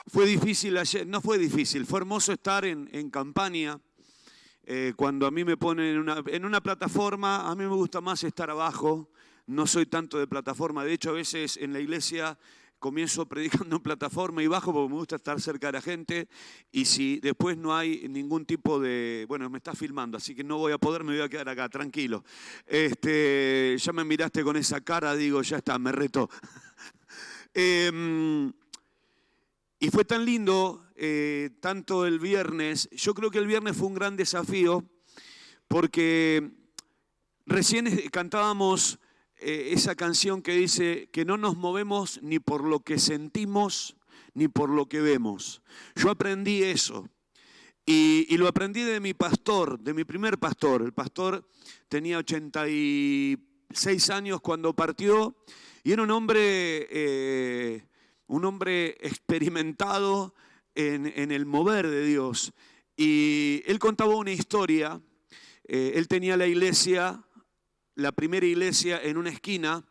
Fue difícil ayer, no fue difícil, fue hermoso estar en Campania. Cuando a mí me ponen en una plataforma, a mí me gusta más estar abajo, no soy tanto de plataforma. De hecho, a veces en la iglesia comienzo predicando en plataforma y bajo porque me gusta estar cerca de la gente. Y si después no hay ningún tipo de... Bueno, me está filmando, así que no voy a poder, me voy a quedar acá, tranquilo. Ya me miraste con esa cara, digo, ya está, me retó. Y fue tan lindo, tanto el viernes, yo creo que el viernes fue un gran desafío, porque recién cantábamos esa canción que dice que no nos movemos ni por lo que sentimos, ni por lo que vemos. Yo aprendí eso, y lo aprendí de mi pastor, de mi primer pastor. El pastor tenía 86 años cuando partió, y era un hombre experimentado en el mover de Dios. Y él contaba una historia. Él tenía la iglesia, la primera iglesia, en una esquina,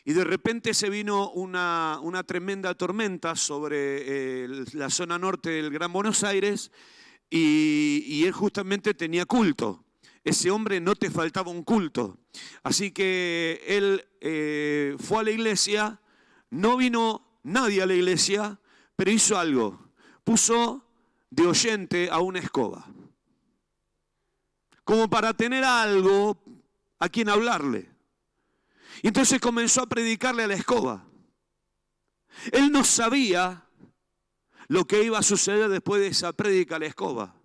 y de repente se vino una tremenda tormenta sobre la zona norte del Gran Buenos Aires, y él justamente tenía culto. Ese hombre no te faltaba un culto. Así que él fue a la iglesia, no vino nadie a la iglesia, pero hizo algo. Puso de oyente a una escoba, como para tener algo a quien hablarle. Y entonces comenzó a predicarle a la escoba. Él no sabía lo que iba a suceder después de esa prédica a la escoba.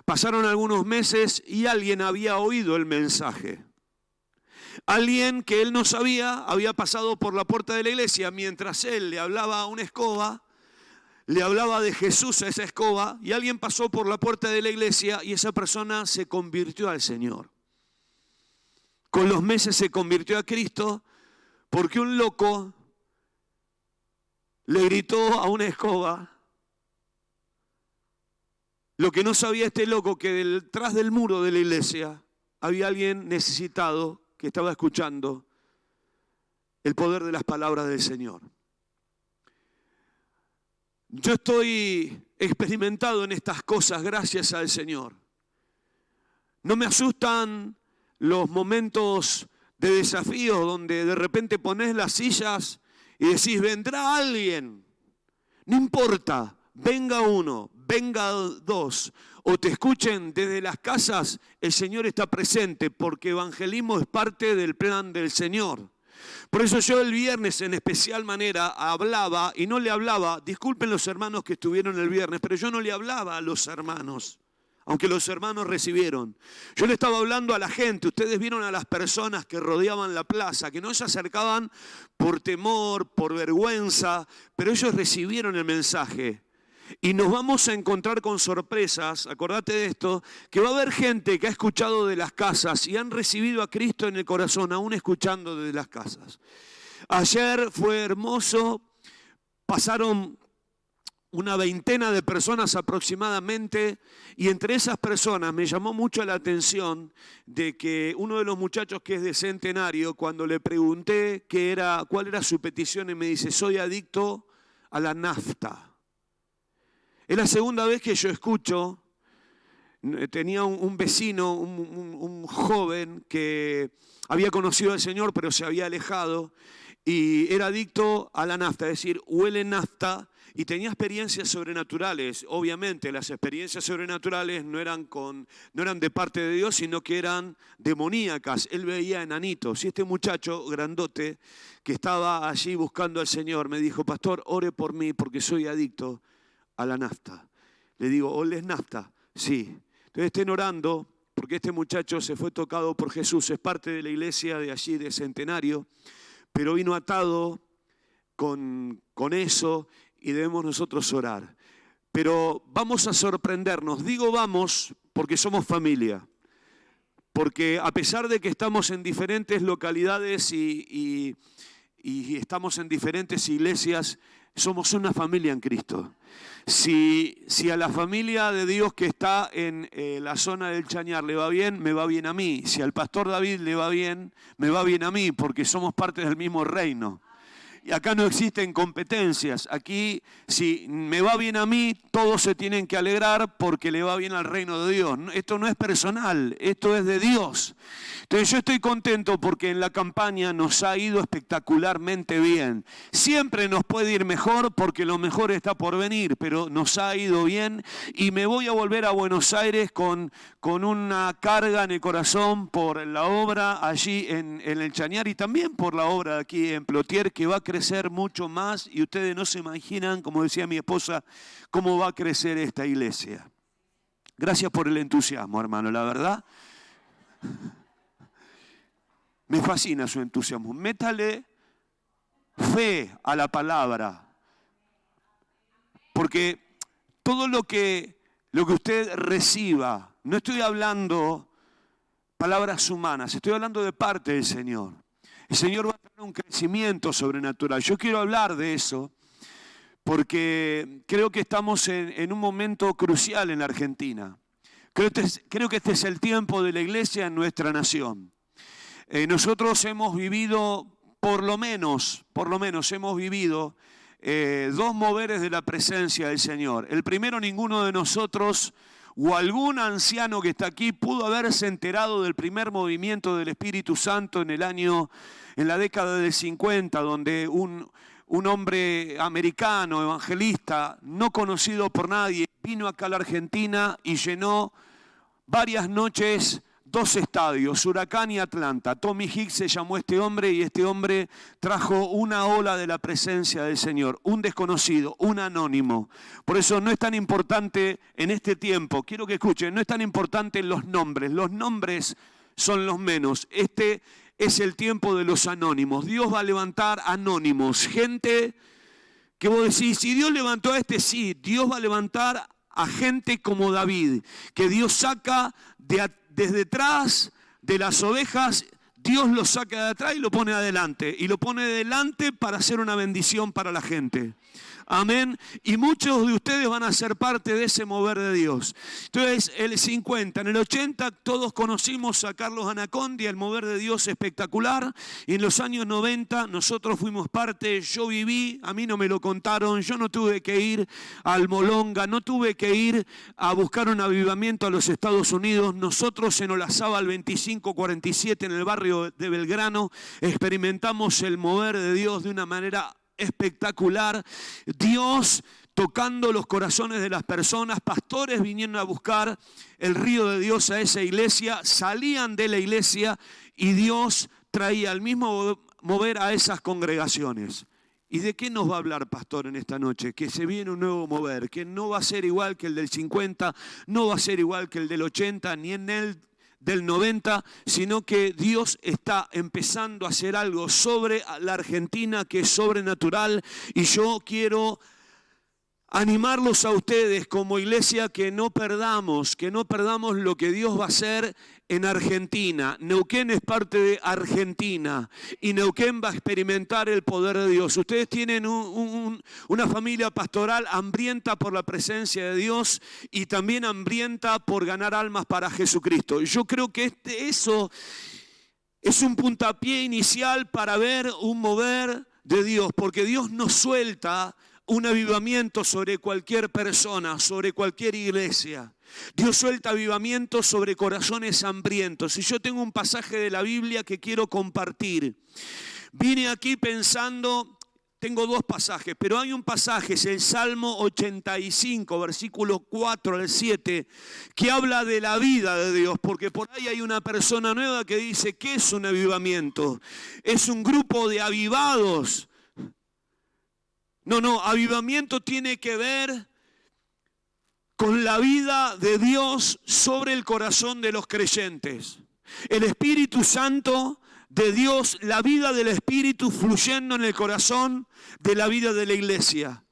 Pasaron algunos meses y alguien había oído el mensaje. Alguien que él no sabía había pasado por la puerta de la iglesia mientras él le hablaba a una escoba, le hablaba de Jesús a esa escoba, y alguien pasó por la puerta de la iglesia y esa persona se convirtió al Señor. Con los meses se convirtió a Cristo porque un loco le gritó a una escoba. Lo que no sabía este loco, que detrás del muro de la iglesia había alguien necesitado que estaba escuchando el poder de las palabras del Señor. Yo estoy experimentado en estas cosas gracias al Señor. No me asustan los momentos de desafío donde de repente pones las sillas y decís, vendrá alguien. No importa, venga uno, venga dos, o te escuchen desde las casas, el Señor está presente, porque evangelismo es parte del plan del Señor. Por eso yo el viernes en especial manera hablaba, y no le hablaba, disculpen los hermanos que estuvieron el viernes, pero yo no le hablaba a los hermanos, aunque los hermanos recibieron. Yo le estaba hablando a la gente. Ustedes vieron a las personas que rodeaban la plaza, que no se acercaban por temor, por vergüenza, pero ellos recibieron el mensaje. Y nos vamos a encontrar con sorpresas, acordate de esto, que va a haber gente que ha escuchado de las casas y han recibido a Cristo en el corazón, aún escuchando desde las casas. Ayer fue hermoso, pasaron una veintena de personas aproximadamente, y entre esas personas me llamó mucho la atención de que uno de los muchachos que es de Centenario, cuando le pregunté cuál era su petición, y me dice, soy adicto a la nafta. Es la segunda vez que yo escucho. Tenía un vecino, un joven que había conocido al Señor pero se había alejado y era adicto a la nafta, es decir, huele nafta, y tenía experiencias sobrenaturales. Obviamente las experiencias sobrenaturales no eran de parte de Dios, sino que eran demoníacas. Él veía enanitos, y este muchacho grandote que estaba allí buscando al Señor me dijo, pastor, ore por mí porque soy adicto a la nafta. Le digo, ¿oles nafta? Sí. Entonces estén orando, porque este muchacho se fue tocado por Jesús, es parte de la iglesia de allí, de Centenario, pero vino atado con eso, y debemos nosotros orar. Pero vamos a sorprendernos. Digo vamos porque somos familia. Porque a pesar de que estamos en diferentes localidades y estamos en diferentes iglesias, somos una familia en Cristo. Si a la familia de Dios que está en la zona del Chañar le va bien, me va bien a mí. Si al pastor David le va bien, me va bien a mí, porque somos parte del mismo reino. Y acá no existen competencias. Aquí, si me va bien a mí, todos se tienen que alegrar porque le va bien al reino de Dios. Esto no es personal, esto es de Dios. Entonces yo estoy contento porque en la campaña nos ha ido espectacularmente bien. Siempre nos puede ir mejor porque lo mejor está por venir, pero nos ha ido bien y me voy a volver a Buenos Aires con una carga en el corazón por la obra allí en el Chañar y también por la obra aquí en Plotier, que va a crecer mucho más y ustedes no se imaginan, como decía mi esposa, cómo va a crecer esta iglesia. Gracias por el entusiasmo, hermano, la verdad. Me fascina su entusiasmo. Métale fe a la palabra, porque todo lo que usted reciba, no estoy hablando palabras humanas, estoy hablando de parte del Señor. El Señor va a tener un crecimiento sobrenatural. Yo quiero hablar de eso porque creo que estamos en un momento crucial en la Argentina. Creo que este es el tiempo de la iglesia en nuestra nación. Nosotros hemos vivido, por lo menos hemos vivido dos moveres de la presencia del Señor. El primero, ninguno de nosotros o algún anciano que está aquí pudo haberse enterado del primer movimiento del Espíritu Santo en la década del 50, donde un hombre americano, evangelista, no conocido por nadie, vino acá a la Argentina y llenó varias noches 2 estadios, Huracán y Atlanta. Tommy Hicks se llamó este hombre y este hombre trajo una ola de la presencia del Señor, un desconocido, un anónimo. Por eso no es tan importante en este tiempo, quiero que escuchen, no es tan importante los nombres son los menos. Este es el tiempo de los anónimos. Dios va a levantar anónimos, gente que vos decís, si Dios levantó a este, sí, Dios va a levantar a gente como David, que Dios saca desde detrás de las ovejas, Dios lo saca de atrás y lo pone adelante. Y lo pone adelante para hacer una bendición para la gente. Amén. Y muchos de ustedes van a ser parte de ese mover de Dios. Entonces, el 50, en el 80 todos conocimos a Carlos Anacondia, el mover de Dios espectacular. Y en los años 90 nosotros fuimos parte, yo viví, a mí no me lo contaron, yo no tuve que ir al Molonga, no tuve que ir a buscar un avivamiento a los Estados Unidos. Nosotros en Olazábal 2547, en el barrio de Belgrano, experimentamos el mover de Dios de una manera espectacular. Dios tocando los corazones de las personas, pastores vinieron a buscar el río de Dios a esa iglesia, salían de la iglesia y Dios traía el mismo mover a esas congregaciones. ¿Y de qué nos va a hablar, pastor, en esta noche? Que se viene un nuevo mover, que no va a ser igual que el del 50, no va a ser igual que el del 80, ni en el del 90, sino que Dios está empezando a hacer algo sobre la Argentina que es sobrenatural. Y yo quiero animarlos a ustedes como iglesia que no perdamos lo que Dios va a hacer en Argentina. Neuquén es parte de Argentina y Neuquén va a experimentar el poder de Dios. Ustedes tienen una familia pastoral hambrienta por la presencia de Dios y también hambrienta por ganar almas para Jesucristo. Yo creo que eso es un puntapié inicial para ver un mover de Dios, porque Dios nos suelta un avivamiento sobre cualquier persona, sobre cualquier iglesia. Dios suelta avivamiento sobre corazones hambrientos. Y yo tengo un pasaje de la Biblia que quiero compartir. Vine aquí pensando, tengo 2 pasajes, pero hay un pasaje, es el Salmo 85, versículos 4 al 7, que habla de la vida de Dios, porque por ahí hay una persona nueva que dice, ¿qué es un avivamiento? Es un grupo de avivados. No, avivamiento tiene que ver con la vida de Dios sobre el corazón de los creyentes. El Espíritu Santo de Dios, la vida del Espíritu fluyendo en el corazón de la vida de la iglesia.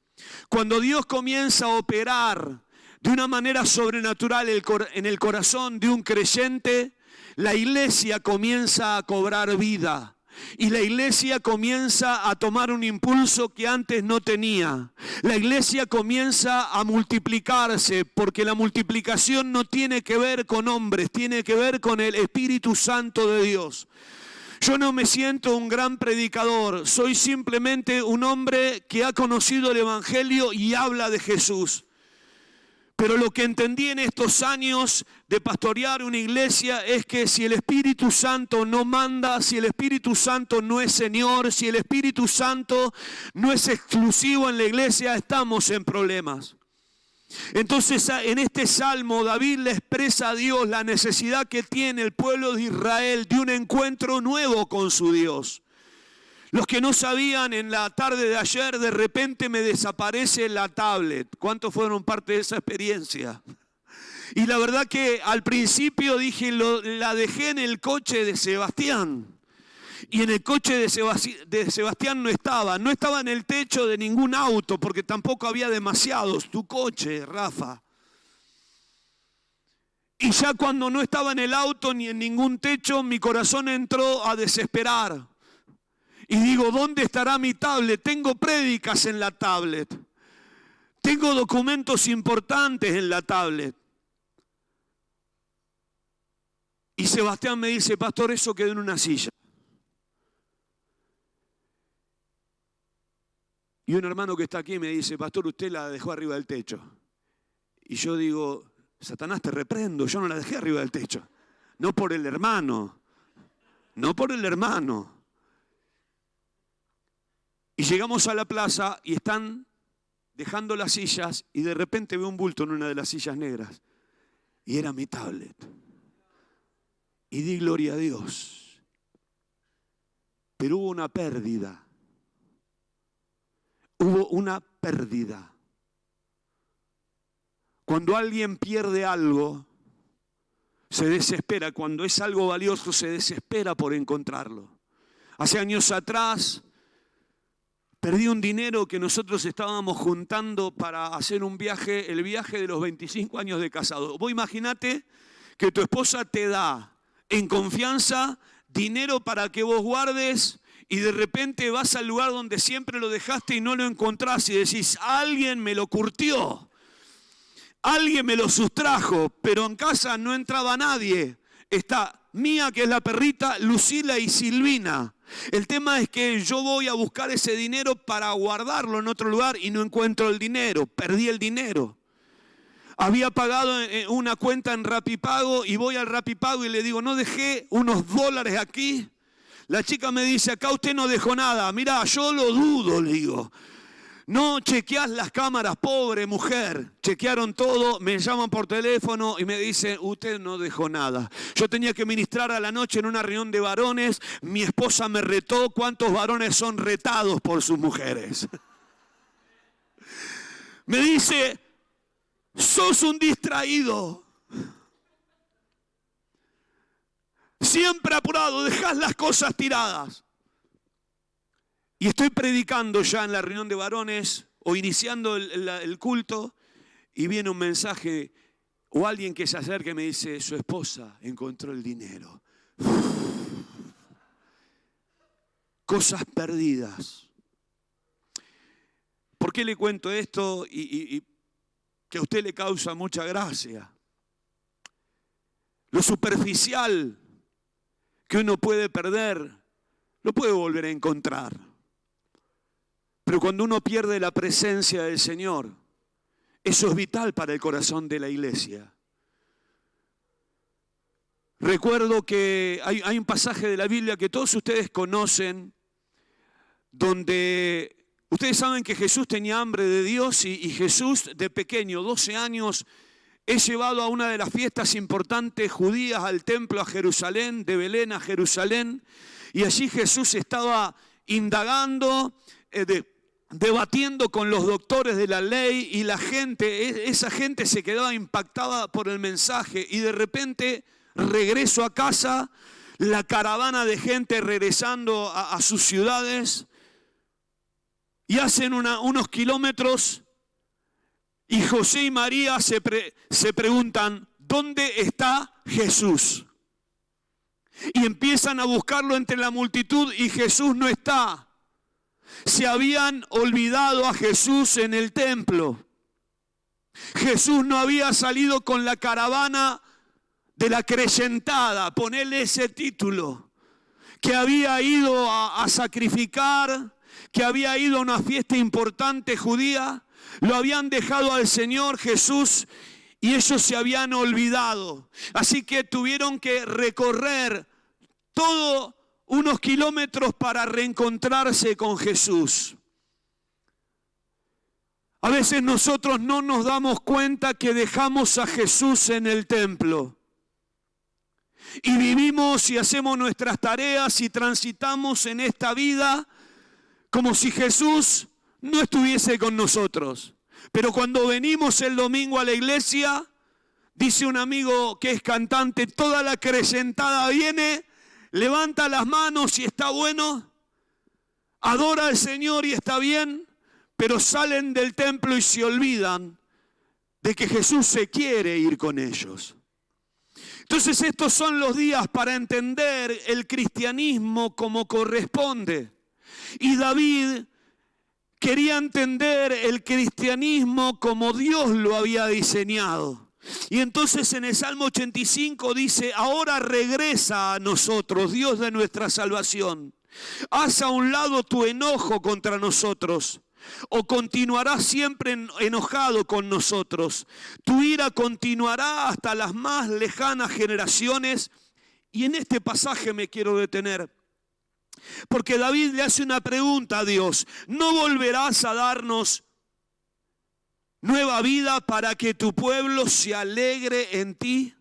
Cuando Dios comienza a operar de una manera sobrenatural en el corazón de un creyente, la iglesia comienza a cobrar vida. Y la iglesia comienza a tomar un impulso que antes no tenía. La iglesia comienza a multiplicarse, porque la multiplicación no tiene que ver con hombres, tiene que ver con el Espíritu Santo de Dios. Yo no me siento un gran predicador, soy simplemente un hombre que ha conocido el Evangelio y habla de Jesús. Pero lo que entendí en estos años de pastorear una iglesia es que si el Espíritu Santo no manda, si el Espíritu Santo no es Señor, si el Espíritu Santo no es exclusivo en la iglesia, estamos en problemas. Entonces en este salmo David le expresa a Dios la necesidad que tiene el pueblo de Israel de un encuentro nuevo con su Dios. Los que no sabían, en la tarde de ayer de repente me desaparece la tablet. ¿Cuántos fueron parte de esa experiencia? Y la verdad que al principio dije, la dejé en el coche de Sebastián. Y en el coche de Sebastián no estaba en el techo de ningún auto, porque tampoco había demasiados. Tu coche, Rafa. Y ya cuando no estaba en el auto ni en ningún techo, mi corazón entró a desesperar. Y digo, ¿dónde estará mi tablet? Tengo prédicas en la tablet. Tengo documentos importantes en la tablet. Y Sebastián me dice, pastor, eso quedó en una silla. Y un hermano que está aquí me dice, pastor, usted la dejó arriba del techo. Y yo digo, Satanás, te reprendo, yo no la dejé arriba del techo. No por el hermano. Y llegamos a la plaza y están dejando las sillas y de repente veo un bulto en una de las sillas negras. Y era mi tablet. Y di gloria a Dios. Pero hubo una pérdida. Cuando alguien pierde algo, se desespera. Cuando es algo valioso, se desespera por encontrarlo. Hace años atrás, perdí un dinero que nosotros estábamos juntando para hacer un viaje, el viaje de los 25 años de casado. Vos imaginate que tu esposa te da en confianza dinero para que vos guardes y de repente vas al lugar donde siempre lo dejaste y no lo encontrás y decís, alguien me lo curtió, alguien me lo sustrajo, pero en casa no entraba nadie. Está Mía, que es la perrita, Lucila y Silvina. El tema es que yo voy a buscar ese dinero para guardarlo en otro lugar y no encuentro el dinero, perdí el dinero. Había pagado una cuenta en Rapipago y voy al Rapipago y le digo, ¿no dejé unos dólares aquí? La chica me dice, acá usted no dejó nada. Mirá, yo lo dudo, le digo. No chequeás las cámaras, pobre mujer. Chequearon todo, me llaman por teléfono y me dicen, usted no dejó nada. Yo tenía que ministrar a la noche en una reunión de varones. Mi esposa me retó. ¿Cuántos varones son retados por sus mujeres? Me dice, sos un distraído. Siempre apurado, dejás las cosas tiradas. Y estoy predicando ya en la reunión de varones o iniciando el culto y viene un mensaje o alguien que se acerca y me dice, su esposa encontró el dinero. Cosas perdidas. ¿Por qué le cuento esto y que a usted le causa mucha gracia? Lo superficial que uno puede perder, lo puede volver a encontrar. Pero cuando uno pierde la presencia del Señor, eso es vital para el corazón de la iglesia. Recuerdo que hay un pasaje de la Biblia que todos ustedes conocen, donde ustedes saben que Jesús tenía hambre de Dios y Jesús de pequeño, 12 años, es llevado a una de las fiestas importantes judías al templo a Jerusalén, de Belén a Jerusalén, y allí Jesús estaba indagando, debatiendo con los doctores de la ley y la gente, esa gente se quedaba impactada por el mensaje y de repente regreso a casa, la caravana de gente regresando a sus ciudades y hacen unos kilómetros y José y María se preguntan, ¿dónde está Jesús? Y empiezan a buscarlo entre la multitud y Jesús no está. Se habían olvidado a Jesús en el templo. Jesús no había salido con la caravana de la creyentada, ponele ese título. que había ido a sacrificar, que había ido a una fiesta importante judía, lo habían dejado al Señor Jesús y ellos se habían olvidado. Así que tuvieron que recorrer todos unos kilómetros para reencontrarse con Jesús. A veces nosotros no nos damos cuenta que dejamos a Jesús en el templo. Y vivimos y hacemos nuestras tareas y transitamos en esta vida como si Jesús no estuviese con nosotros. Pero cuando venimos el domingo a la iglesia, dice un amigo que es cantante, toda la creyentada viene, levanta las manos y está bueno, adora al Señor y está bien, pero salen del templo y se olvidan de que Jesús se quiere ir con ellos. Entonces estos son los días para entender el cristianismo como corresponde. Y David quería entender el cristianismo como Dios lo había diseñado. Y entonces en el Salmo 85 dice, ahora regresa a nosotros, Dios de nuestra salvación. Haz a un lado tu enojo contra nosotros, o continuarás siempre enojado con nosotros. Tu ira continuará hasta las más lejanas generaciones. Y en este pasaje me quiero detener, porque David le hace una pregunta a Dios. ¿No volverás a darnos nueva vida para que tu pueblo se alegre en ti?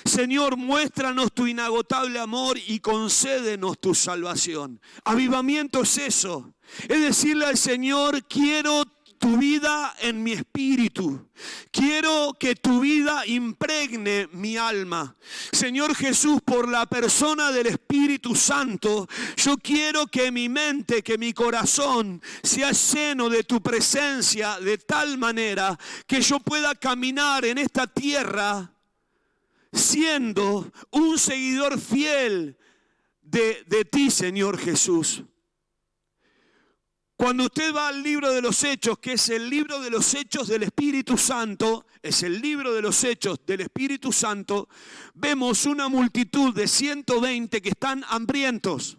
Señor, muéstranos tu inagotable amor y concédenos tu salvación. Avivamiento es eso. Es decirle al Señor, quiero tu vida en mi espíritu. Quiero que tu vida impregne mi alma. Señor Jesús, por la persona del Espíritu Santo, yo quiero que mi mente, que mi corazón sea lleno de tu presencia de tal manera que yo pueda caminar en esta tierra siendo un seguidor fiel de ti, Señor Jesús. Cuando usted va al libro de los Hechos, que es el libro de los Hechos del Espíritu Santo, es el libro de los Hechos del Espíritu Santo, vemos una multitud de 120 que están hambrientos.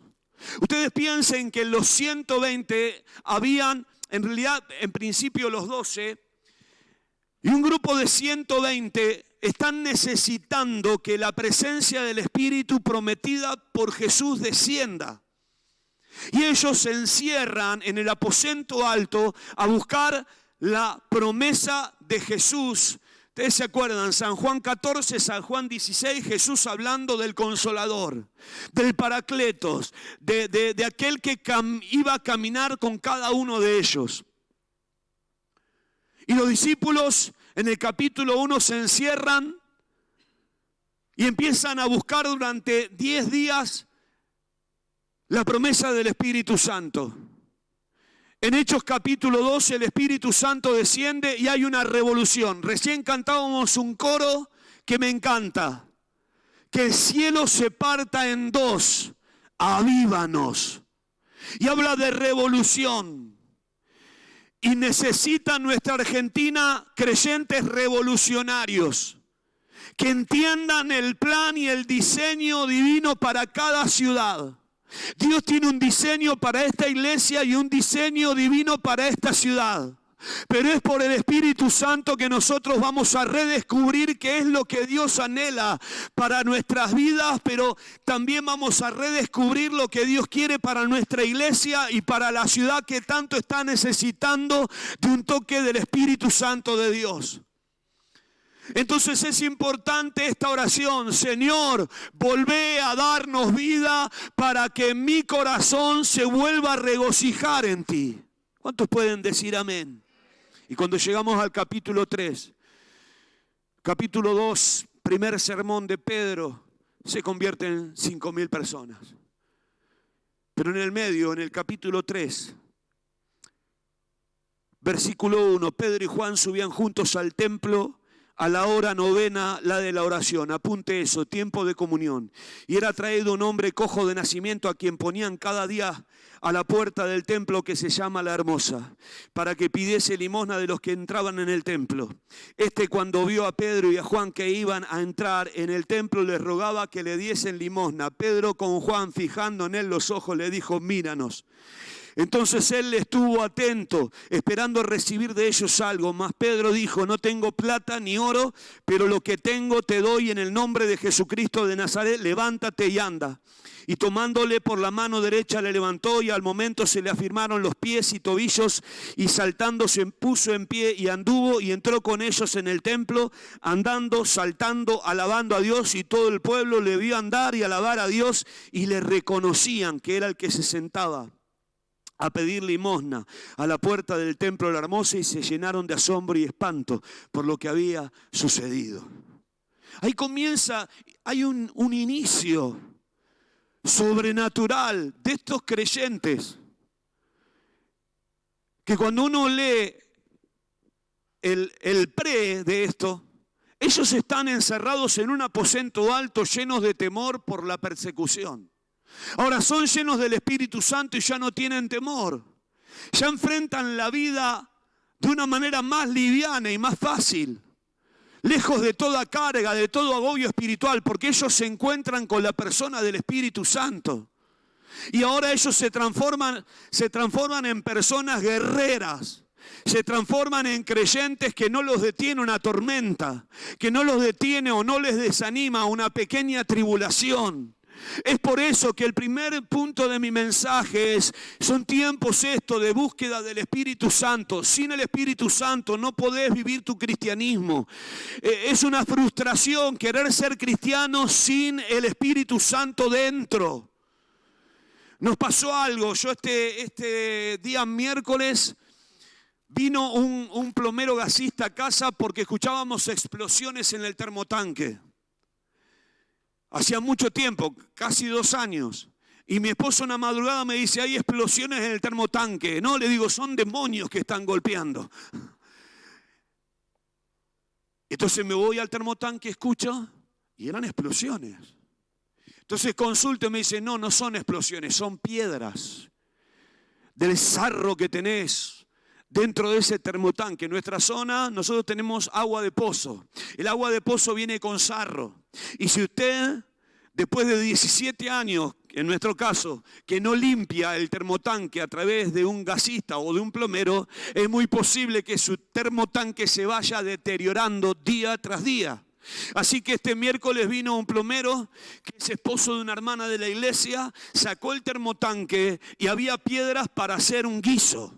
Ustedes piensen que los 120 habían, en realidad, en principio los 12, y un grupo de 120 están necesitando que la presencia del Espíritu prometida por Jesús descienda. Y ellos se encierran en el aposento alto a buscar la promesa de Jesús. Ustedes se acuerdan, San Juan 14, San Juan 16, Jesús hablando del Consolador, del Paracletos, de aquel que iba a caminar con cada uno de ellos. Y los discípulos en el capítulo 1 se encierran y empiezan a buscar durante 10 días la promesa del Espíritu Santo. En Hechos capítulo 12 el Espíritu Santo desciende y hay una revolución. Recién cantábamos un coro que me encanta. Que el cielo se parta en dos, avívanos. Y habla de revolución. Y necesita nuestra Argentina creyentes revolucionarios que entiendan el plan y el diseño divino para cada ciudad. Dios tiene un diseño para esta iglesia y un diseño divino para esta ciudad. Pero es por el Espíritu Santo que nosotros vamos a redescubrir qué es lo que Dios anhela para nuestras vidas, pero también vamos a redescubrir lo que Dios quiere para nuestra iglesia y para la ciudad que tanto está necesitando de un toque del Espíritu Santo de Dios. Entonces es importante esta oración. Señor, volvé a darnos vida para que mi corazón se vuelva a regocijar en ti. ¿Cuántos pueden decir amén? Y cuando llegamos al capítulo 3, capítulo 2, primer sermón de Pedro, se convierte en 5.000 personas. Pero en el medio, en el capítulo 3, versículo 1, Pedro y Juan subían juntos al templo a la hora novena, la de la oración. Apunte eso, tiempo de comunión. Y era traído un hombre cojo de nacimiento a quien ponían cada día a la puerta del templo que se llama La Hermosa, para que pidiese limosna de los que entraban en el templo. Cuando vio a Pedro y a Juan que iban a entrar en el templo, les rogaba que le diesen limosna. Pedro, con Juan fijando en él los ojos, le dijo: míranos. Entonces él estuvo atento, esperando recibir de ellos algo. Mas Pedro dijo: no tengo plata ni oro, pero lo que tengo te doy. En el nombre de Jesucristo de Nazaret, levántate y anda. Y tomándole por la mano derecha le levantó, y al momento se le afirmaron los pies y tobillos, y saltando se puso en pie y anduvo y entró con ellos en el templo, andando, saltando, alabando a Dios. Y todo el pueblo le vio andar y alabar a Dios, y le reconocían que era el que se sentaba a pedir limosna a la puerta del templo de La Hermosa, y se llenaron de asombro y espanto por lo que había sucedido. Ahí comienza, hay un inicio sobrenatural de estos creyentes, que cuando uno lee el pre de esto, ellos están encerrados en un aposento alto, llenos de temor por la persecución. Ahora son llenos del Espíritu Santo y ya no tienen temor. Ya enfrentan la vida de una manera más liviana y más fácil, lejos de toda carga, de todo agobio espiritual, porque ellos se encuentran con la persona del Espíritu Santo. Y ahora ellos se transforman en personas guerreras. Se transforman en creyentes que no los detiene una tormenta, que no los detiene o no les desanima una pequeña tribulación. Es por eso que el primer punto de mi mensaje son tiempos estos de búsqueda del Espíritu Santo. Sin el Espíritu Santo no podés vivir tu cristianismo. Es una frustración querer ser cristiano sin el Espíritu Santo dentro. Nos pasó algo. Yo este día miércoles vino un plomero gasista a casa porque escuchábamos explosiones en el termotanque. Hacía mucho tiempo, casi 2 años. Y mi esposo una madrugada me dice: hay explosiones en el termotanque. No, le digo, son demonios que están golpeando. Entonces me voy al termotanque, escucho, y eran explosiones. Entonces consulto y me dice: no son explosiones, son piedras del sarro que tenés dentro de ese termotanque. En nuestra zona nosotros tenemos agua de pozo. El agua de pozo viene con sarro. Y si usted, después de 17 años, en nuestro caso, que no limpia el termotanque a través de un gasista o de un plomero, es muy posible que su termotanque se vaya deteriorando día tras día. Así que este miércoles vino un plomero que es esposo de una hermana de la iglesia, sacó el termotanque y había piedras para hacer un guiso.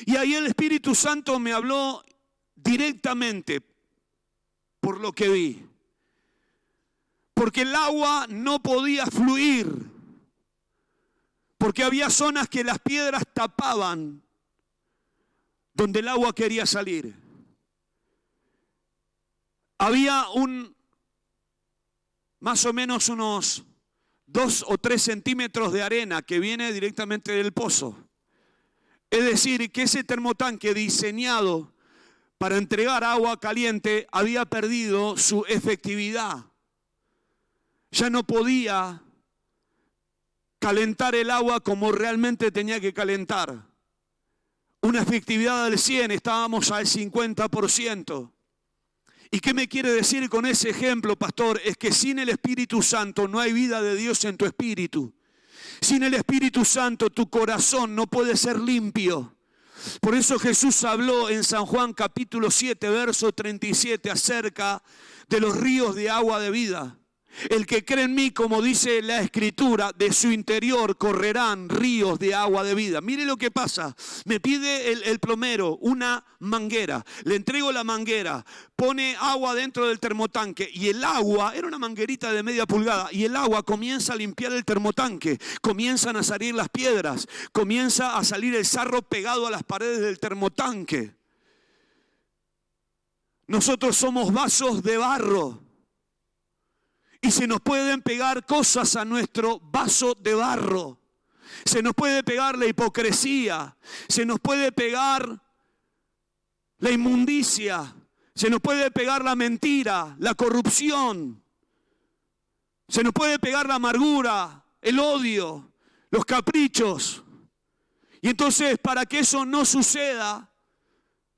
Y ahí el Espíritu Santo me habló directamente por lo que vi. Porque el agua no podía fluir. Porque había zonas que las piedras tapaban donde el agua quería salir. Había más o menos unos 2 o 3 centímetros de arena que viene directamente del pozo. Es decir, que ese termotanque diseñado para entregar agua caliente había perdido su efectividad. Ya no podía calentar el agua como realmente tenía que calentar. Una efectividad del 100, estábamos al 50%. ¿Y qué me quiere decir con ese ejemplo, pastor? Es que sin el Espíritu Santo no hay vida de Dios en tu espíritu. Sin el Espíritu Santo tu corazón no puede ser limpio. Por eso Jesús habló en San Juan capítulo 7, verso 37 acerca de los ríos de agua de vida. El que cree en mí, como dice la Escritura, de su interior correrán ríos de agua de vida. Mire lo que pasa. Me pide el plomero una manguera. Le entrego la manguera. Pone agua dentro del termotanque. Y el agua, era una manguerita de media pulgada. Y el agua comienza a limpiar el termotanque. Comienzan a salir las piedras. Comienza a salir el sarro pegado a las paredes del termotanque. Nosotros somos vasos de barro. Y se nos pueden pegar cosas a nuestro vaso de barro. Se nos puede pegar la hipocresía. Se nos puede pegar la inmundicia, se nos puede pegar la mentira, la corrupción, se nos puede pegar la amargura, el odio, los caprichos. Y entonces, para que eso no suceda,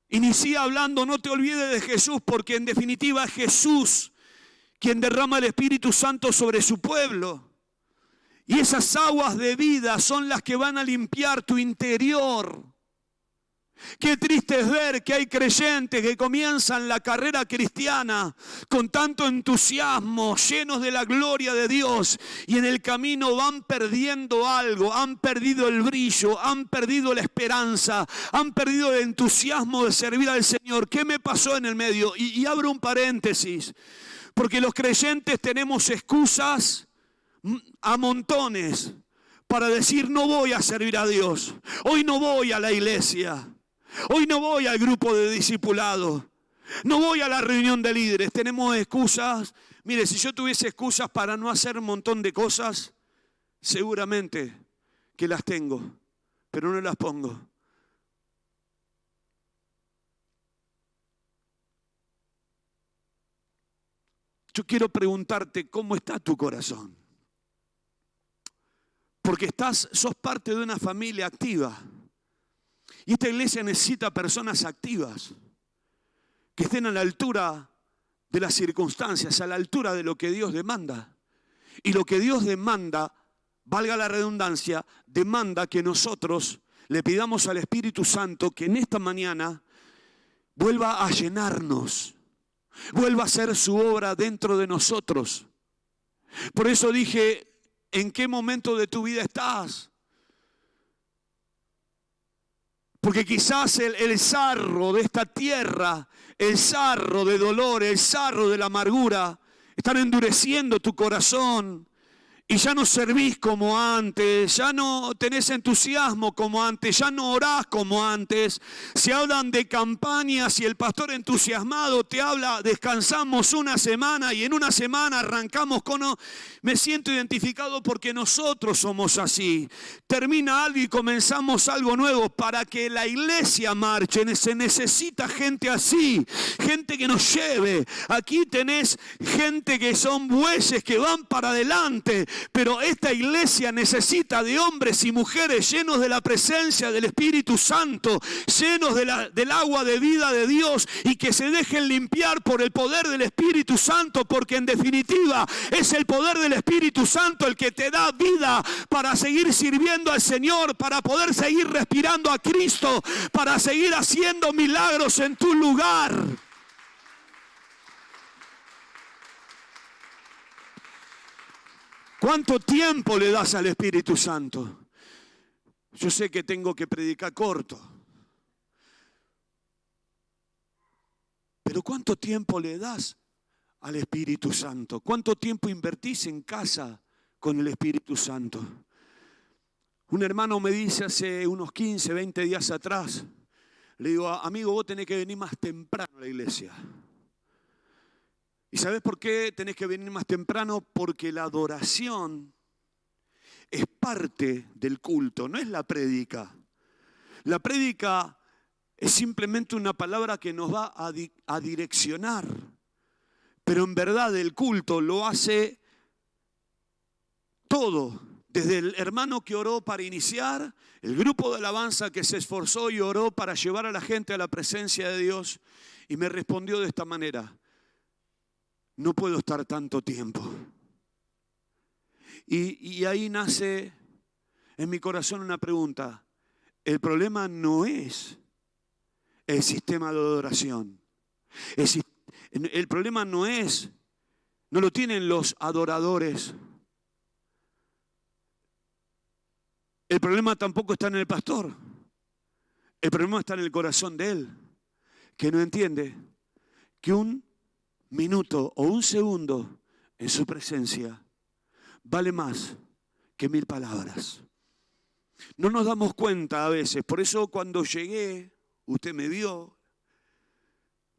inicia hablando, no te olvides de Jesús, porque en definitiva es Jesús quien derrama el Espíritu Santo sobre su pueblo. Y esas aguas de vida son las que van a limpiar tu interior. Qué triste es ver que hay creyentes que comienzan la carrera cristiana con tanto entusiasmo, llenos de la gloria de Dios, y en el camino van perdiendo algo, han perdido el brillo, han perdido la esperanza, han perdido el entusiasmo de servir al Señor. ¿Qué me pasó en el medio? Y abro un paréntesis, porque los creyentes tenemos excusas a montones para decir: no voy a servir a Dios, hoy no voy a la iglesia, hoy no voy al grupo de discipulado, no voy a la reunión de líderes. Tenemos excusas. Mire, si yo tuviese excusas para no hacer un montón de cosas, seguramente que las tengo, pero no las pongo. Yo quiero preguntarte, ¿cómo está tu corazón? Porque sos parte de una familia activa. Y esta iglesia necesita personas activas, que estén a la altura de las circunstancias, a la altura de lo que Dios demanda. Y lo que Dios demanda, valga la redundancia, demanda que nosotros le pidamos al Espíritu Santo que en esta mañana vuelva a llenarnos, vuelva a hacer su obra dentro de nosotros. Por eso dije, ¿en qué momento de tu vida estás? Porque quizás el sarro de esta tierra, el sarro de dolor, el sarro de la amargura, están endureciendo tu corazón. Y ya no servís como antes, ya no tenés entusiasmo como antes, ya no orás como antes. Se hablan de campañas y el pastor entusiasmado te habla: descansamos una semana y en una semana arrancamos con... Me siento identificado porque nosotros somos así. Termina algo y comenzamos algo nuevo. Para que la iglesia marche se necesita gente así, gente que nos lleve. Aquí tenés gente que son bueyes que van para adelante. Pero esta iglesia necesita de hombres y mujeres llenos de la presencia del Espíritu Santo, llenos del agua de vida de Dios, y que se dejen limpiar por el poder del Espíritu Santo, porque en definitiva es el poder del Espíritu Santo el que te da vida para seguir sirviendo al Señor, para poder seguir respirando a Cristo, para seguir haciendo milagros en tu lugar. ¿Cuánto tiempo le das al Espíritu Santo? Yo sé que tengo que predicar corto, pero ¿cuánto tiempo le das al Espíritu Santo? ¿Cuánto tiempo invertís en casa con el Espíritu Santo? Un hermano me dice hace unos 15, 20 días atrás, le digo: amigo, vos tenés que venir más temprano a la iglesia. ¿Y sabés por qué tenés que venir más temprano? Porque la adoración es parte del culto, no es la prédica. La prédica es simplemente una palabra que nos va a direccionar. Pero en verdad el culto lo hace todo. Desde el hermano que oró para iniciar, el grupo de alabanza que se esforzó y oró para llevar a la gente a la presencia de Dios, y me respondió de esta manera: no puedo estar tanto tiempo. Y ahí nace en mi corazón una pregunta. El problema no es el sistema de adoración. El problema no lo tienen los adoradores. El problema tampoco está en el pastor. El problema está en el corazón de él, que no entiende que un minuto o un segundo en su presencia vale más que 1000 palabras. No nos damos cuenta a veces. Por eso cuando llegué, usted me vio,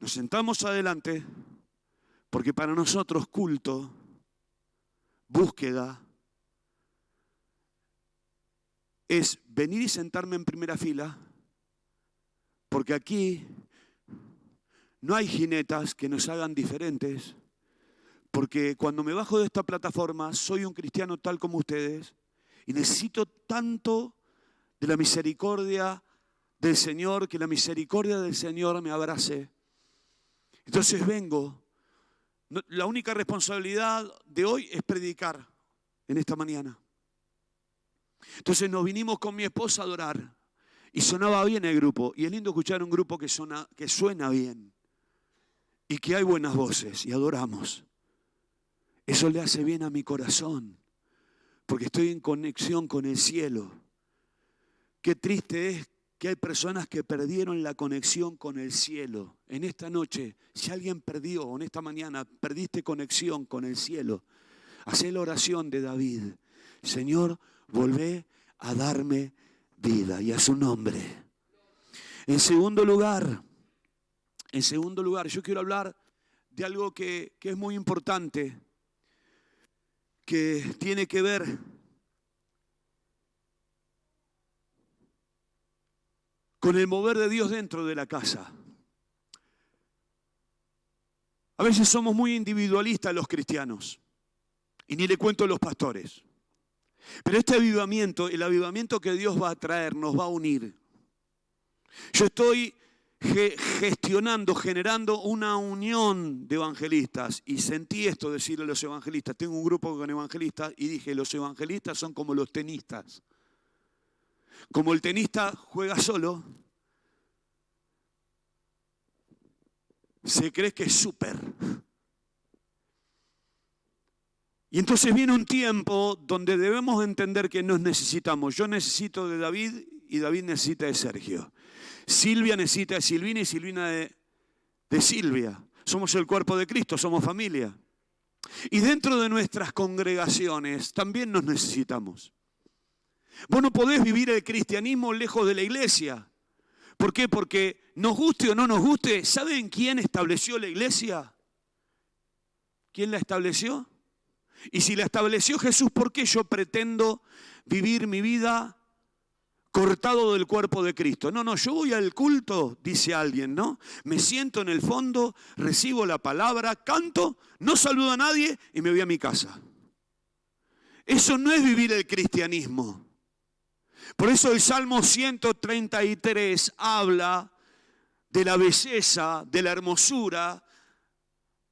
nos sentamos adelante, porque para nosotros culto, búsqueda, es venir y sentarme en primera fila, porque aquí no hay jinetas que nos hagan diferentes, porque cuando me bajo de esta plataforma soy un cristiano tal como ustedes y necesito tanto de la misericordia del Señor, que la misericordia del Señor me abrace. Entonces vengo. La única responsabilidad de hoy es predicar en esta mañana. Entonces nos vinimos con mi esposa a adorar y sonaba bien el grupo. Y es lindo escuchar un grupo que suena bien y que hay buenas voces y adoramos. Eso le hace bien a mi corazón porque estoy en conexión con el cielo. Qué triste es que hay personas que perdieron la conexión con el cielo. En esta noche, si alguien perdió, o en esta mañana, perdiste conexión con el cielo, hacé la oración de David. Señor, volvé a darme vida y a su nombre. En segundo lugar, yo quiero hablar de algo que es muy importante, que tiene que ver con el mover de Dios dentro de la casa. A veces somos muy individualistas los cristianos, y ni le cuento a los pastores. Pero este avivamiento, el avivamiento que Dios va a traer, nos va a unir. Yo estoy generando una unión de evangelistas, y sentí esto decirle a los evangelistas. Tengo un grupo con evangelistas y dije, los evangelistas son como los tenistas. Como el tenista juega solo, se cree que es súper. Y entonces viene un tiempo donde debemos entender que nos necesitamos. Yo necesito de David y David necesita de Sergio. Silvia necesita de Silvina y Silvina de Silvia. Somos el cuerpo de Cristo, somos familia. Y dentro de nuestras congregaciones también nos necesitamos. Vos no podés vivir el cristianismo lejos de la iglesia. ¿Por qué? Porque nos guste o no nos guste, ¿saben quién estableció la iglesia? ¿Quién la estableció? Y si la estableció Jesús, ¿por qué yo pretendo vivir mi vida cortado del cuerpo de Cristo? No, yo voy al culto, dice alguien, ¿no? Me siento en el fondo, recibo la palabra, canto, no saludo a nadie y me voy a mi casa. Eso no es vivir el cristianismo. Por eso el Salmo 133 habla de la belleza, de la hermosura,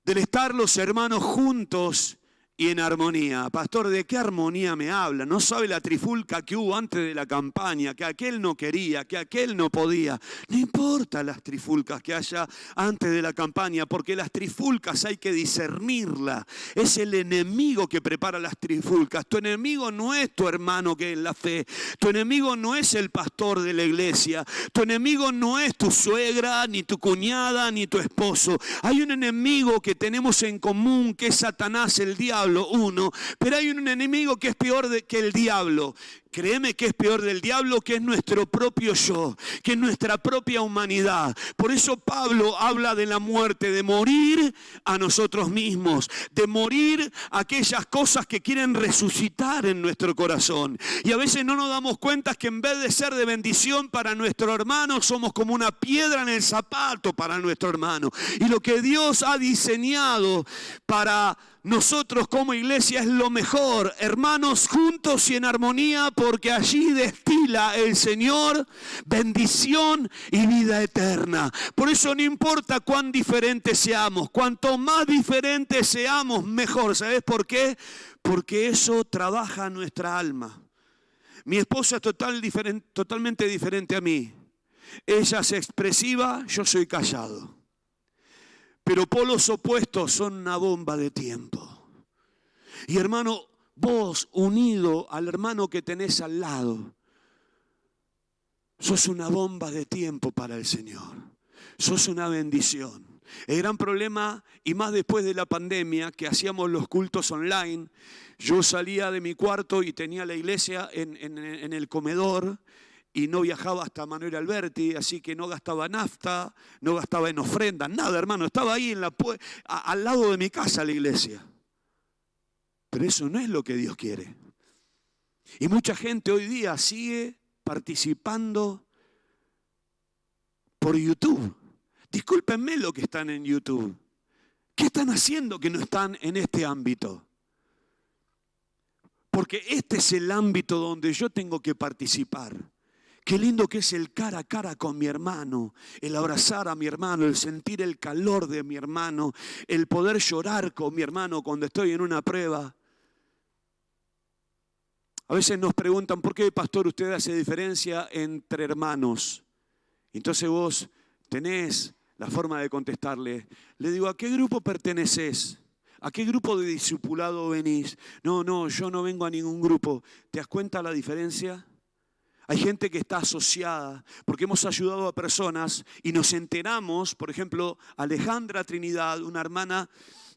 del estar los hermanos juntos y en armonía. Pastor, ¿de qué armonía me habla? No sabe la trifulca que hubo antes de la campaña, que aquel no quería, que aquel no podía. No importa las trifulcas que haya antes de la campaña, porque las trifulcas hay que discernirlas. Es el enemigo que prepara las trifulcas. Tu enemigo no es tu hermano que es la fe. Tu enemigo no es el pastor de la iglesia. Tu enemigo no es tu suegra, ni tu cuñada, ni tu esposo. Hay un enemigo que tenemos en común, que es Satanás, el diablo. Uno, pero hay un enemigo que es peor que el diablo. Créeme que es peor del diablo, que es nuestro propio yo, que es nuestra propia humanidad. Por eso Pablo habla de la muerte, de morir a nosotros mismos, de morir a aquellas cosas que quieren resucitar en nuestro corazón. Y a veces no nos damos cuenta que en vez de ser de bendición para nuestro hermano, somos como una piedra en el zapato para nuestro hermano. Y lo que Dios ha diseñado para nosotros como iglesia es lo mejor, hermanos juntos y en armonía, porque allí destila el Señor bendición y vida eterna. Por eso no importa cuán diferentes seamos, cuanto más diferentes seamos, mejor. ¿Sabes por qué? Porque eso trabaja nuestra alma. Mi esposa es totalmente diferente a mí. Ella es expresiva, yo soy callado. Pero polos opuestos son una bomba de tiempo. Y hermano, vos unido al hermano que tenés al lado, sos una bomba de tiempo para el Señor. Sos una bendición. El gran problema, y más después de la pandemia, que hacíamos los cultos online, yo salía de mi cuarto y tenía la iglesia en el comedor, y no viajaba hasta Manuel Alberti, así que no gastaba nafta, no gastaba en ofrendas, nada, hermano. Estaba ahí al lado de mi casa la iglesia. Pero eso no es lo que Dios quiere. Y mucha gente hoy día sigue participando por YouTube. Discúlpenme lo que están en YouTube. ¿Qué están haciendo que no están en este ámbito? Porque este es el ámbito donde yo tengo que participar. Qué lindo que es el cara a cara con mi hermano, el abrazar a mi hermano, el sentir el calor de mi hermano, el poder llorar con mi hermano cuando estoy en una prueba. A veces nos preguntan, ¿por qué, pastor, usted hace diferencia entre hermanos? Entonces vos tenés la forma de contestarle. Le digo, ¿a qué grupo perteneces? ¿A qué grupo de discipulado venís? No, yo no vengo a ningún grupo. ¿Te das cuenta la diferencia? Hay gente que está asociada, porque hemos ayudado a personas y nos enteramos, por ejemplo, Alejandra Trinidad, una hermana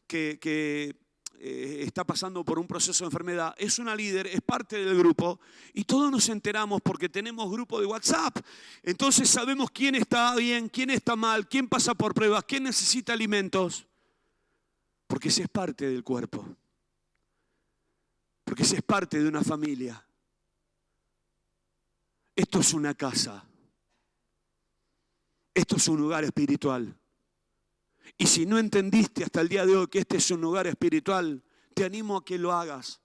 que está pasando por un proceso de enfermedad, es una líder, es parte del grupo y todos nos enteramos porque tenemos grupo de WhatsApp. Entonces sabemos quién está bien, quién está mal, quién pasa por pruebas, quién necesita alimentos, porque ese es parte del cuerpo, porque ese es parte de una familia. Esto es una casa, esto es un hogar espiritual. Y si no entendiste hasta el día de hoy que este es un hogar espiritual, te animo a que lo hagas.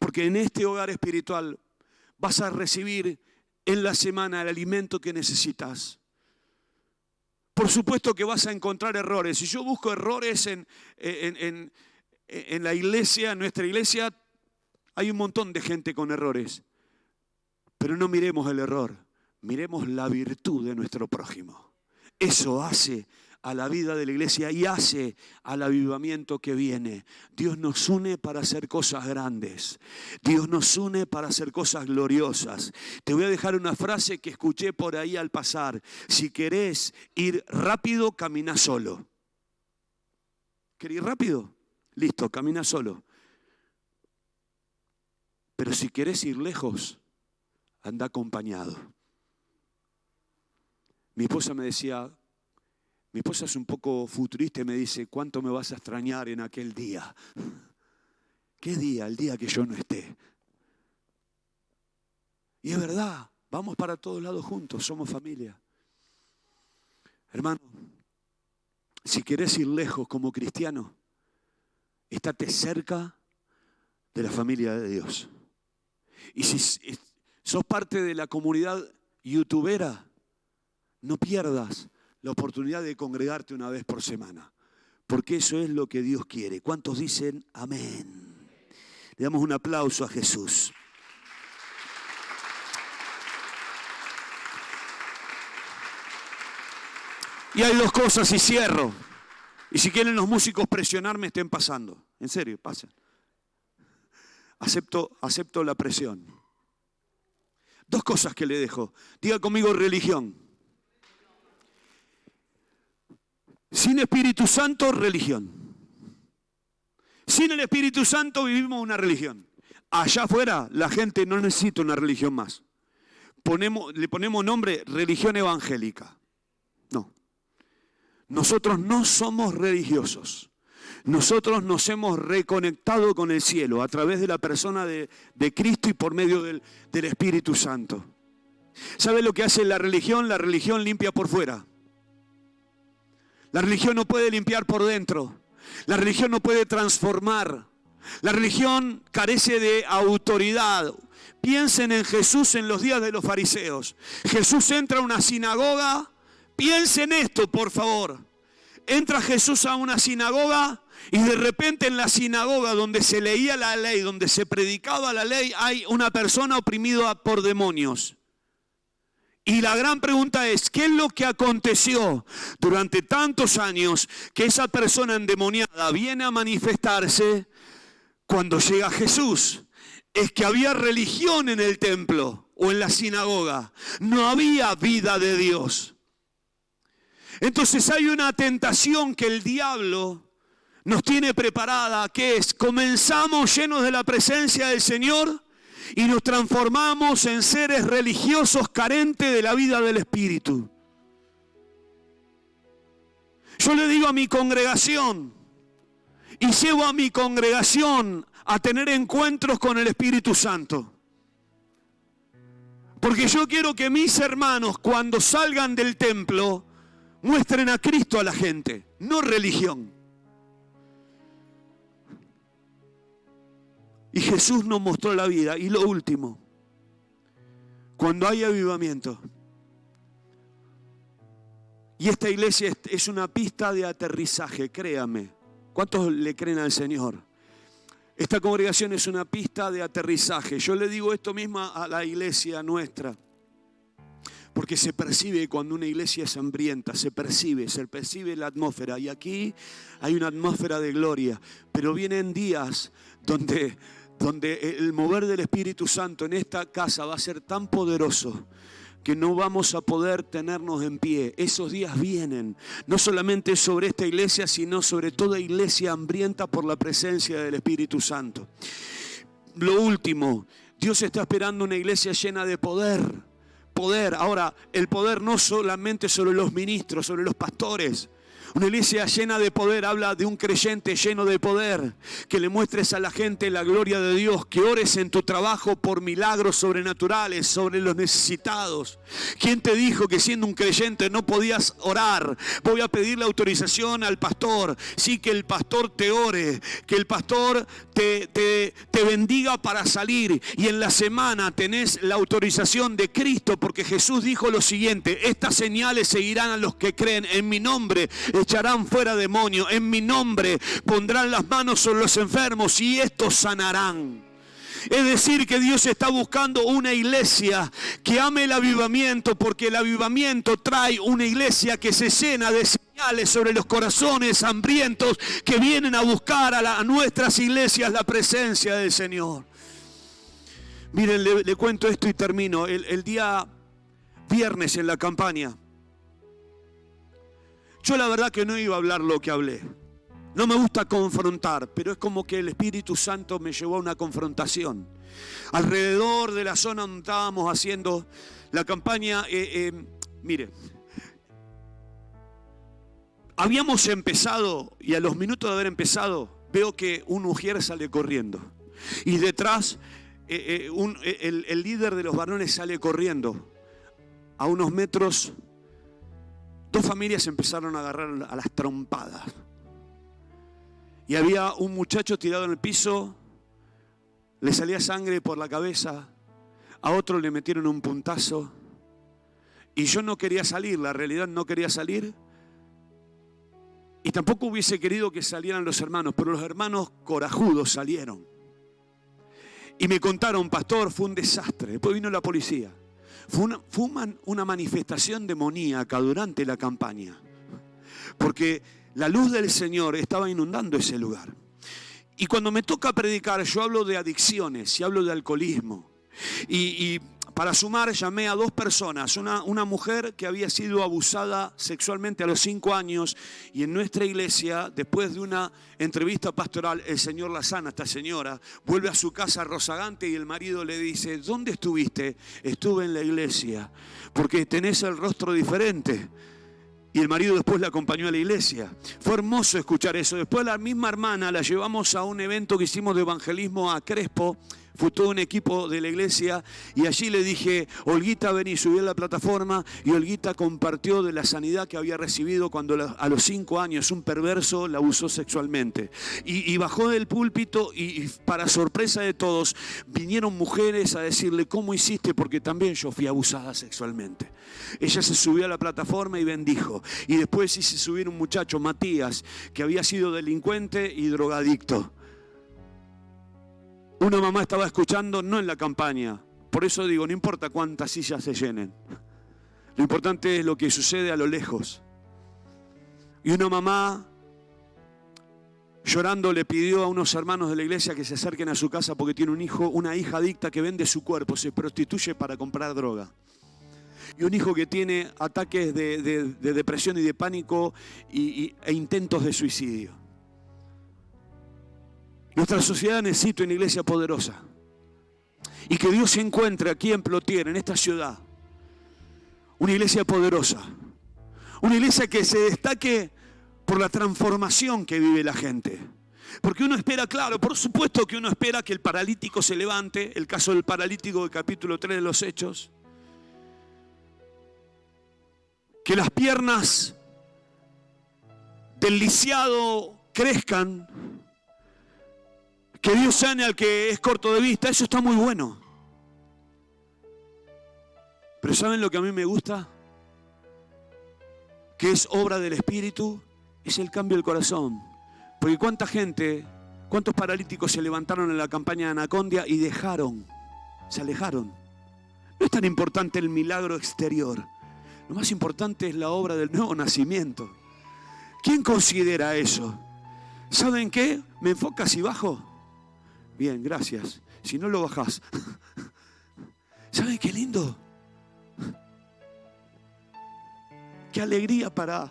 Porque en este hogar espiritual vas a recibir en la semana el alimento que necesitas. Por supuesto que vas a encontrar errores. Si yo busco errores en la iglesia, en nuestra iglesia, hay un montón de gente con errores. Pero no miremos el error, miremos la virtud de nuestro prójimo. Eso hace a la vida de la iglesia y hace al avivamiento que viene. Dios nos une para hacer cosas grandes. Dios nos une para hacer cosas gloriosas. Te voy a dejar una frase que escuché por ahí al pasar. Si querés ir rápido, camina solo. ¿Querés ir rápido? Listo, camina solo. Pero si querés ir lejos, anda acompañado. Mi esposa me decía, mi esposa es un poco futurista y me dice, ¿cuánto me vas a extrañar en aquel día? ¿Qué día? El día que yo no esté. Y es verdad, vamos para todos lados juntos, somos familia. Hermano, si querés ir lejos como cristiano, estate cerca de la familia de Dios. Y si sos parte de la comunidad youtubera, no pierdas la oportunidad de congregarte una vez por semana, porque eso es lo que Dios quiere. ¿Cuántos dicen amén? Le damos un aplauso a Jesús. Y hay dos cosas y cierro. Y si quieren los músicos presionarme, estén pasando. En serio, pasen. Acepto la presión. Dos cosas que le dejo. Diga conmigo religión. Sin Espíritu Santo, religión. Sin el Espíritu Santo vivimos una religión. Allá afuera la gente no necesita una religión más. Le ponemos nombre religión evangélica. No. Nosotros no somos religiosos. Nosotros nos hemos reconectado con el cielo a través de la persona de Cristo y por medio del Espíritu Santo. ¿Sabe lo que hace la religión? La religión limpia por fuera. La religión no puede limpiar por dentro. La religión no puede transformar. La religión carece de autoridad. Piensen en Jesús en los días de los fariseos. Jesús entra a una sinagoga. Piensen esto, por favor. Entra Jesús a una sinagoga y de repente en la sinagoga donde se leía la ley, donde se predicaba la ley, hay una persona oprimida por demonios. Y la gran pregunta es, ¿qué es lo que aconteció durante tantos años que esa persona endemoniada viene a manifestarse cuando llega Jesús? Es que había religión en el templo o en la sinagoga. No había vida de Dios. Entonces hay una tentación que el diablo nos tiene preparada, que es, comenzamos llenos de la presencia del Señor y nos transformamos en seres religiosos carentes de la vida del Espíritu. Yo le digo a mi congregación y llevo a mi congregación a tener encuentros con el Espíritu Santo. Porque yo quiero que mis hermanos cuando salgan del templo Muestren a Cristo a la gente, no religión. Y Jesús nos mostró la vida. Y lo último, cuando hay avivamiento, y esta iglesia es una pista de aterrizaje, créame. ¿Cuántos le creen al Señor? Esta congregación es una pista de aterrizaje. Yo le digo esto mismo a la iglesia nuestra, porque se percibe cuando una iglesia es hambrienta, se percibe la atmósfera. Y aquí hay una atmósfera de gloria, pero vienen días donde el mover del Espíritu Santo en esta casa va a ser tan poderoso que no vamos a poder tenernos en pie. Esos días vienen, no solamente sobre esta iglesia, sino sobre toda iglesia hambrienta por la presencia del Espíritu Santo. Lo último, Dios está esperando una iglesia llena de poder. Ahora, el poder no solamente sobre los ministros, sobre los pastores. Una iglesia llena de poder habla de un creyente lleno de poder, que le muestres a la gente la gloria de Dios, que ores en tu trabajo por milagros sobrenaturales sobre los necesitados. ¿Quién te dijo que siendo un creyente no podías orar? Voy a pedirle autorización al pastor, sí, que el pastor te ore, que el pastor te bendiga para salir, y en la semana tenés la autorización de Cristo, porque Jesús dijo lo siguiente: estas señales seguirán a los que creen en mi nombre. Echarán fuera demonios, en mi nombre pondrán las manos sobre los enfermos y estos sanarán. Es decir, que Dios está buscando una iglesia que ame el avivamiento, porque el avivamiento trae una iglesia que se llena de señales sobre los corazones hambrientos que vienen a buscar a nuestras iglesias la presencia del Señor. Miren, le cuento esto y termino. El día viernes en la campaña, yo la verdad que no iba a hablar lo que hablé. No me gusta confrontar, pero es como que el Espíritu Santo me llevó a una confrontación. Alrededor de la zona donde estábamos haciendo la campaña, mire, habíamos empezado, y a los minutos de haber empezado, veo que un mujer sale corriendo. Y detrás, el líder de los varones sale corriendo. A unos metros, dos familias empezaron a agarrar a las trompadas. Y había un muchacho tirado en el piso, le salía sangre por la cabeza, a otro le metieron un puntazo. Y yo no quería salir, la realidad no quería salir. Y tampoco hubiese querido que salieran los hermanos, pero los hermanos corajudos salieron. Y me contaron: pastor, fue un desastre. Después vino la policía. Fue una manifestación demoníaca durante la campaña, porque la luz del Señor estaba inundando ese lugar. Y cuando me toca predicar, yo hablo de adicciones y hablo de alcoholismo. Y para sumar, llamé a dos personas. Una mujer que había sido abusada sexualmente a los 5 años, y en nuestra iglesia, después de una entrevista pastoral, el Señor la sana. Esta señora vuelve a su casa rozagante y el marido le dice: ¿dónde estuviste? Estuve en la iglesia, porque tenés el rostro diferente. Y el marido después la acompañó a la iglesia. Fue hermoso escuchar eso. Después la misma hermana la llevamos a un evento que hicimos de evangelismo a Crespo. Fue todo un equipo de la iglesia, y allí le dije: Olguita, vení, subí a la plataforma. Y Olguita compartió de la sanidad que había recibido cuando a los 5 años un perverso la abusó sexualmente. Y bajó del púlpito, y para sorpresa de todos, vinieron mujeres a decirle: ¿cómo hiciste? Porque también yo fui abusada sexualmente. Ella se subió a la plataforma y bendijo. Y después hice subir un muchacho, Matías, que había sido delincuente y drogadicto. Una mamá estaba escuchando, no en la campaña. Por eso digo, no importa cuántas sillas se llenen. Lo importante es lo que sucede a lo lejos. Y una mamá, llorando, le pidió a unos hermanos de la iglesia que se acerquen a su casa porque tiene un hijo, una hija adicta que vende su cuerpo, se prostituye para comprar droga. Y un hijo que tiene ataques de depresión y de pánico e intentos de suicidio. Nuestra sociedad necesita una iglesia poderosa. Y que Dios se encuentre aquí en Plotier, en esta ciudad, una iglesia poderosa. Una iglesia que se destaque por la transformación que vive la gente. Porque uno espera, claro, por supuesto que uno espera que el paralítico se levante. El caso del paralítico del capítulo 3 de los Hechos. Que las piernas del lisiado crezcan, que Dios sane al que es corto de vista, eso está muy bueno. Pero ¿saben lo que a mí me gusta? Que es obra del Espíritu, es el cambio del corazón. Porque cuánta gente, cuántos paralíticos se levantaron en la campaña de Anacondia y se alejaron. No es tan importante el milagro exterior. Lo más importante es la obra del nuevo nacimiento. ¿Quién considera eso? ¿Saben qué? ¿Me enfocas y bajo? Bien, gracias. Si no lo bajás. ¿Saben qué lindo? Qué alegría para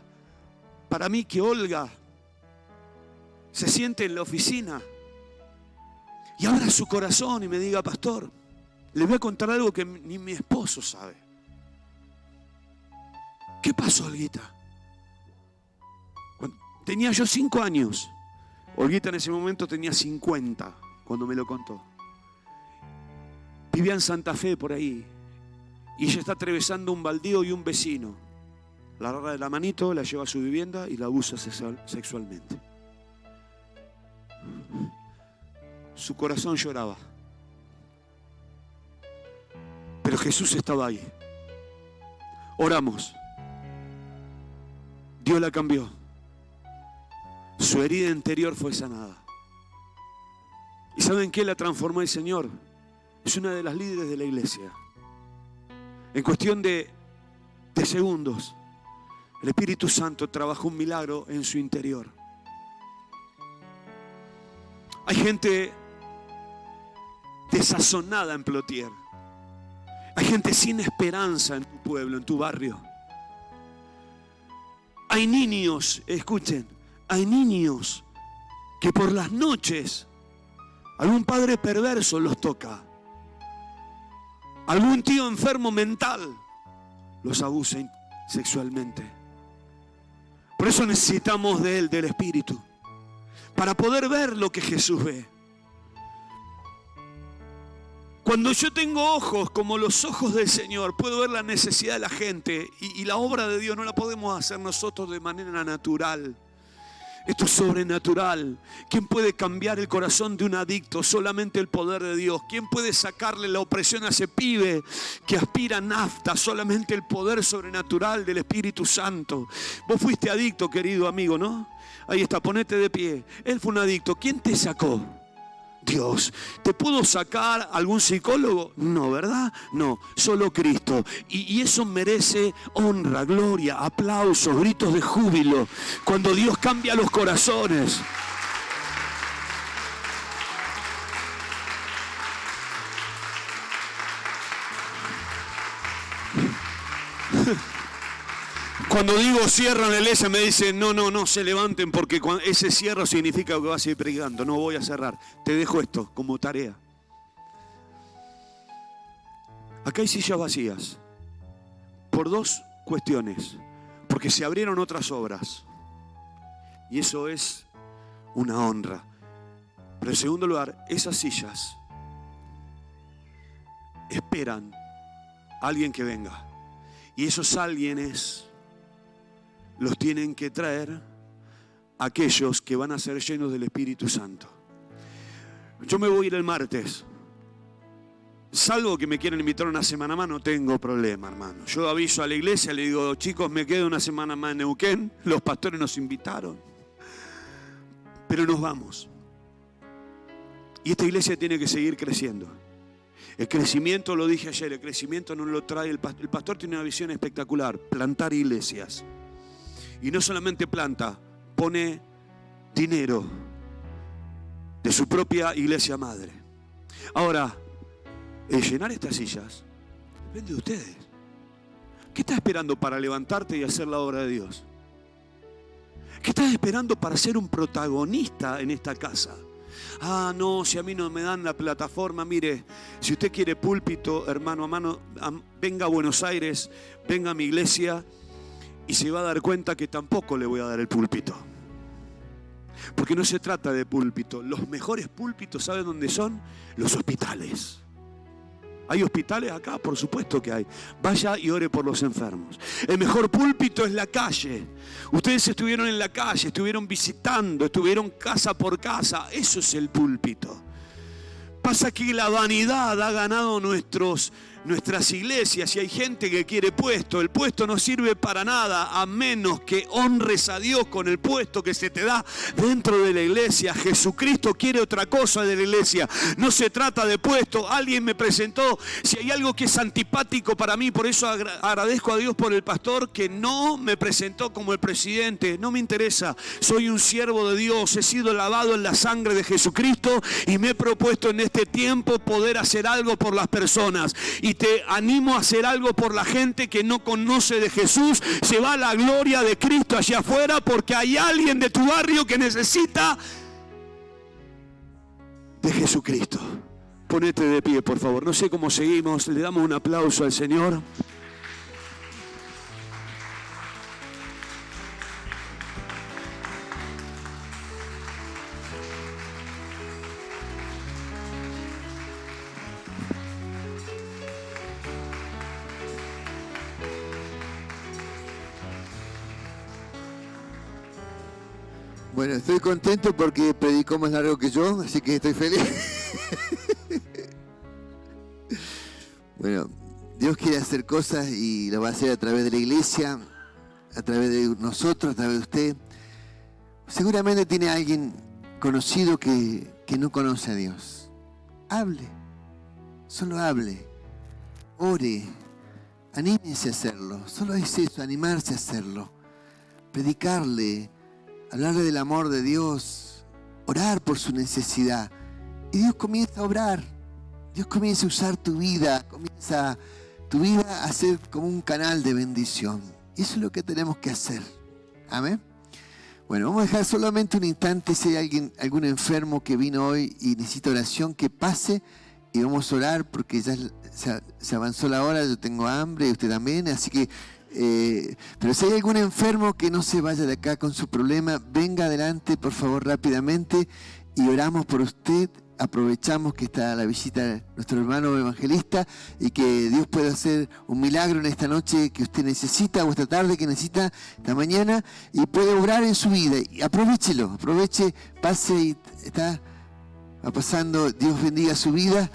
mí que Olga se siente en la oficina y abra su corazón y me diga: pastor, le voy a contar algo que ni mi esposo sabe. ¿Qué pasó, Olguita? Tenía yo 5 años. Olguita en ese momento tenía 50 cuando me lo contó. Vivía en Santa Fe por ahí y ella está atravesando un baldío y un vecino la agarra de la manito, la lleva a su vivienda y la abusa sexualmente. Su corazón lloraba. Pero Jesús estaba ahí. Oramos. Dios la cambió. Su herida interior fue sanada. ¿Y saben qué la transformó el Señor? Es una de las líderes de la iglesia. En cuestión de segundos, el Espíritu Santo trabajó un milagro en su interior. Hay gente desazonada en Plotier. Hay gente sin esperanza en tu pueblo, en tu barrio. Hay niños, escuchen, hay niños que por las noches algún padre perverso los toca. Algún tío enfermo mental los abusa sexualmente. Por eso necesitamos de Él, del Espíritu, para poder ver lo que Jesús ve. Cuando yo tengo ojos como los ojos del Señor, puedo ver la necesidad de la gente y la obra de Dios no la podemos hacer nosotros de manera natural. Esto es sobrenatural. ¿Quién puede cambiar el corazón de un adicto? Solamente el poder de Dios. ¿Quién puede sacarle la opresión a ese pibe que aspira a nafta? Solamente el poder sobrenatural del Espíritu Santo. Vos fuiste adicto, querido amigo, ¿no? Ahí está, ponete de pie. Él fue un adicto. ¿Quién te sacó? Dios. ¿Te pudo sacar algún psicólogo? No, ¿verdad? No, solo Cristo. Y eso merece honra, gloria, aplausos, gritos de júbilo. Cuando Dios cambia los corazones. Cuando digo cierran la iglesia me dicen no se levanten porque ese cierre significa que vas a ir predicando. No voy a cerrar. Te dejo esto como tarea. Acá hay sillas vacías por 2 cuestiones. Porque se abrieron otras obras y eso es una honra. Pero en segundo lugar, esas sillas esperan a alguien que venga. Y esos alguienes los tienen que traer aquellos que van a ser llenos del Espíritu Santo. Yo me voy a ir el martes. Salvo que me quieran invitar una semana más, no tengo problema, hermano. Yo aviso a la iglesia, le digo: chicos, me quedo una semana más en Neuquén. Los pastores nos invitaron. Pero nos vamos. Y esta iglesia tiene que seguir creciendo. El crecimiento, lo dije ayer, el crecimiento no lo trae el pastor. El pastor tiene una visión espectacular: plantar iglesias. Y no solamente planta, pone dinero de su propia iglesia madre. Ahora, el llenar estas sillas depende de ustedes. ¿Qué estás esperando para levantarte y hacer la obra de Dios? ¿Qué estás esperando para ser un protagonista en esta casa? Ah, no, si a mí no me dan la plataforma, mire, si usted quiere púlpito, hermano, venga a Buenos Aires, venga a mi iglesia y se va a dar cuenta que tampoco le voy a dar el púlpito. Porque no se trata de púlpito. Los mejores púlpitos, ¿saben dónde son? Los hospitales. ¿Hay hospitales acá? Por supuesto que hay. Vaya y ore por los enfermos. El mejor púlpito es la calle. Ustedes estuvieron en la calle, estuvieron visitando, estuvieron casa por casa. Eso es el púlpito. Pasa que la vanidad ha ganado nuestras iglesias y hay gente que quiere puesto. El puesto no sirve para nada a menos que honres a Dios con el puesto que se te da dentro de la iglesia. Jesucristo quiere otra cosa de la iglesia. No se trata de puesto. Alguien me presentó, si hay algo que es antipático para mí, por eso agradezco a Dios por el pastor que no me presentó como el presidente. No me interesa. Soy un siervo de Dios. He sido lavado en la sangre de Jesucristo y me he propuesto en este tiempo poder hacer algo por las personas. Y te animo a hacer algo por la gente que no conoce de Jesús. Se va la gloria de Cristo hacia afuera porque hay alguien de tu barrio que necesita de Jesucristo. Ponete de pie, por favor. No sé cómo seguimos. Le damos un aplauso al Señor. Bueno, estoy contento porque predicó más largo que yo, así que estoy feliz. Bueno, Dios quiere hacer cosas y lo va a hacer a través de la iglesia, a través de nosotros, a través de usted. Seguramente tiene alguien conocido que no conoce a Dios. Hable, solo hable, ore, anímese a hacerlo. Solo es eso, animarse a hacerlo. Predicarle, hablarle del amor de Dios, orar por su necesidad. Y Dios comienza a obrar. Dios comienza a usar tu vida, comienza tu vida a ser como un canal de bendición. Eso es lo que tenemos que hacer. Amén. Bueno, vamos a dejar solamente un instante. Si hay algún enfermo que vino hoy y necesita oración, que pase y vamos a orar porque ya se avanzó la hora. Yo tengo hambre y usted también, así que pero si hay algún enfermo que no se vaya de acá con su problema, venga adelante por favor rápidamente y oramos por usted. Aprovechamos que está la visita de nuestro hermano evangelista y que Dios pueda hacer un milagro en esta noche que usted necesita, o esta tarde que necesita, esta mañana, y puede obrar en su vida. Y aprovéchelo, aproveche, pase y va pasando. Dios bendiga su vida.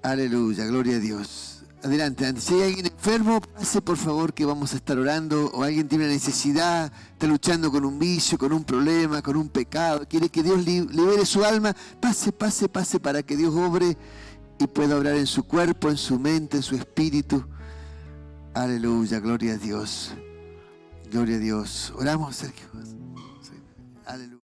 Aleluya, gloria a Dios. Adelante. Si hay alguien enfermo, pase por favor que vamos a estar orando. O alguien tiene una necesidad, está luchando con un vicio, con un problema, con un pecado. Quiere que Dios libere su alma. Pase para que Dios obre y pueda obrar en su cuerpo, en su mente, en su espíritu. Aleluya, gloria a Dios. Gloria a Dios. Oramos, Sergio. Aleluya.